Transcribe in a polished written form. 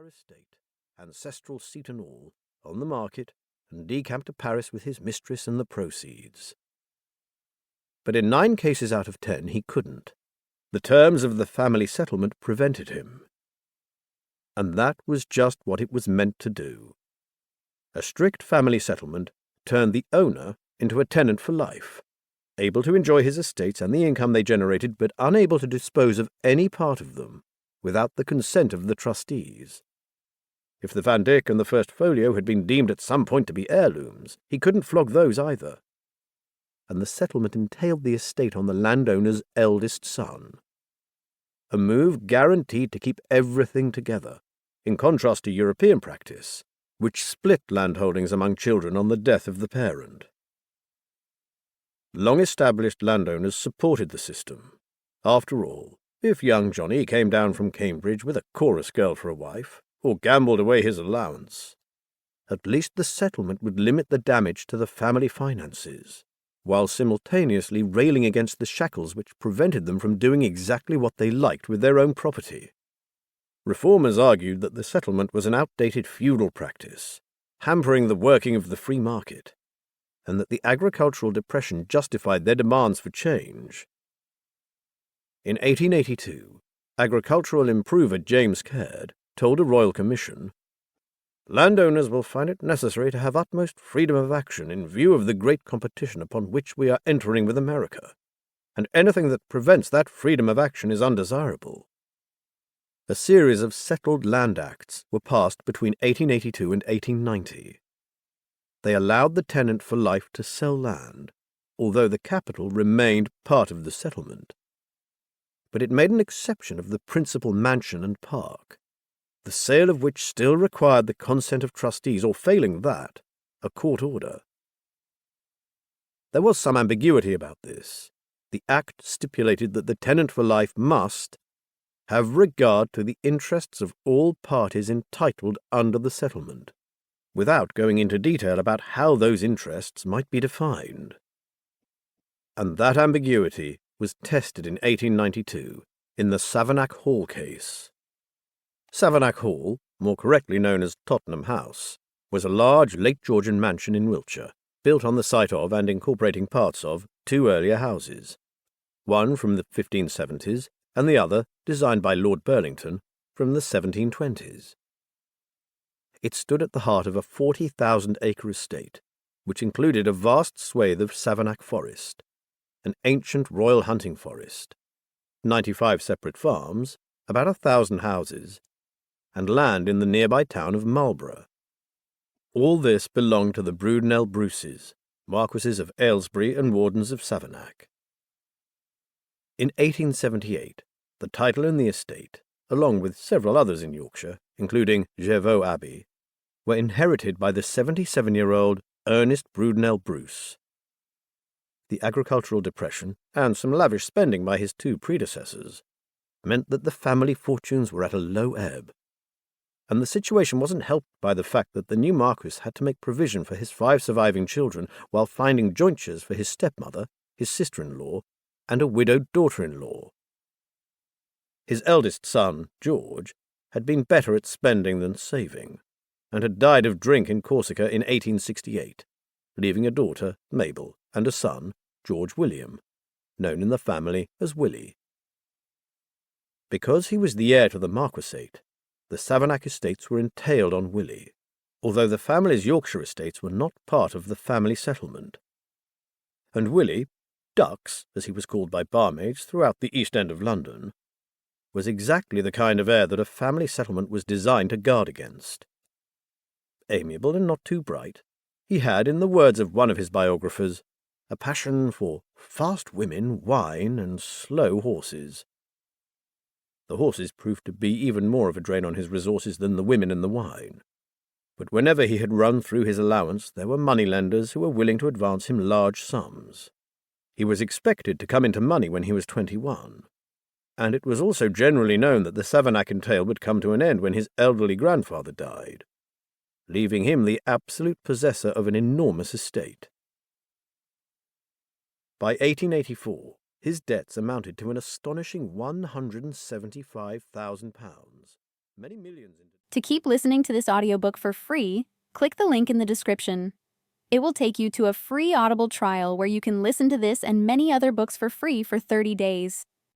entire estate, ancestral seat and all, on the market, and decamped to Paris with his mistress and the proceeds. But in 9 cases out of 10 he couldn't. The terms of the family settlement prevented him. And that was just what it was meant to do. A strict family settlement turned the owner into a tenant for life, able to enjoy his estates and the income they generated, but unable to dispose of any part of them without the consent of the trustees. If the Van Dyck and the First Folio had been deemed at some point to be heirlooms, he couldn't flog those either. And the settlement entailed the estate on the landowner's eldest son. A move guaranteed to keep everything together, in contrast to European practice, which split landholdings among children on the death of the parent. Long-established landowners supported the system. After all, if young Johnny came down from Cambridge with a chorus girl for a wife, or gambled away his allowance, at least the settlement would limit the damage to the family finances, while simultaneously railing against the shackles which prevented them from doing exactly what they liked with their own property. Reformers argued that the settlement was an outdated feudal practice, hampering the working of the free market, and that the agricultural depression justified their demands for change. In 1882, agricultural improver James Caird told a royal commission, "Landowners will find it necessary to have utmost freedom of action in view of the great competition upon which we are entering with America, and anything that prevents that freedom of action is undesirable." A series of settled land acts were passed between 1882 and 1890. They allowed the tenant for life to sell land, although the capital remained part of the settlement. But it made an exception of the principal mansion and park, the sale of which still required the consent of trustees, or failing that, a court order. There was some ambiguity about this. The Act stipulated that the tenant for life must have regard to the interests of all parties entitled under the settlement, without going into detail about how those interests might be defined. And that ambiguity was tested in 1892 in the Savernake Hall case. Savernake Hall, more correctly known as Tottenham House, was a large late Georgian mansion in Wiltshire, built on the site of and incorporating parts of 2 earlier houses, one from the 1570s and the other, designed by Lord Burlington, from the 1720s. It stood at the heart of a 40,000-acre estate, which included a vast swathe of Savernake forest, an ancient royal hunting forest, 95 separate farms, about 1,000 houses, and land in the nearby town of Marlborough. All this belonged to the Brudenell Bruces, Marquesses of Aylesbury and Wardens of Savernake. In 1878, the title and the estate, along with several others in Yorkshire, including Jervaux Abbey, were inherited by the 77-year-old Ernest Brudenell Bruce. The agricultural depression, and some lavish spending by his 2 predecessors, meant that the family fortunes were at a low ebb, and the situation wasn't helped by the fact that the new Marquess had to make provision for his 5 surviving children while finding jointures for his stepmother, his sister-in-law, and a widowed daughter-in-law. His eldest son, George, had been better at spending than saving, and had died of drink in Corsica in 1868, leaving a daughter, Mabel, and a son, George William, known in the family as Willie. Because he was the heir to the Marquessate, the Savernake estates were entailed on Willie, although the family's Yorkshire estates were not part of the family settlement. And Willie, Dux, as he was called by barmaids throughout the East End of London, was exactly the kind of heir that a family settlement was designed to guard against. Amiable and not too bright, he had, in the words of one of his biographers, a passion for fast women, wine, and slow horses. The horses proved to be even more of a drain on his resources than the women and the wine. But whenever he had run through his allowance, there were moneylenders who were willing to advance him large sums. He was expected to come into money when he was 21, and it was also generally known that the Savernake entail would come to an end when his elderly grandfather died, leaving him the absolute possessor of an enormous estate. By 1884, his debts amounted to an astonishing £175,000, many millions in To keep listening to this audiobook for free, click the link in the description. It will take you to a free Audible trial where you can listen to this and many other books for free for 30 days.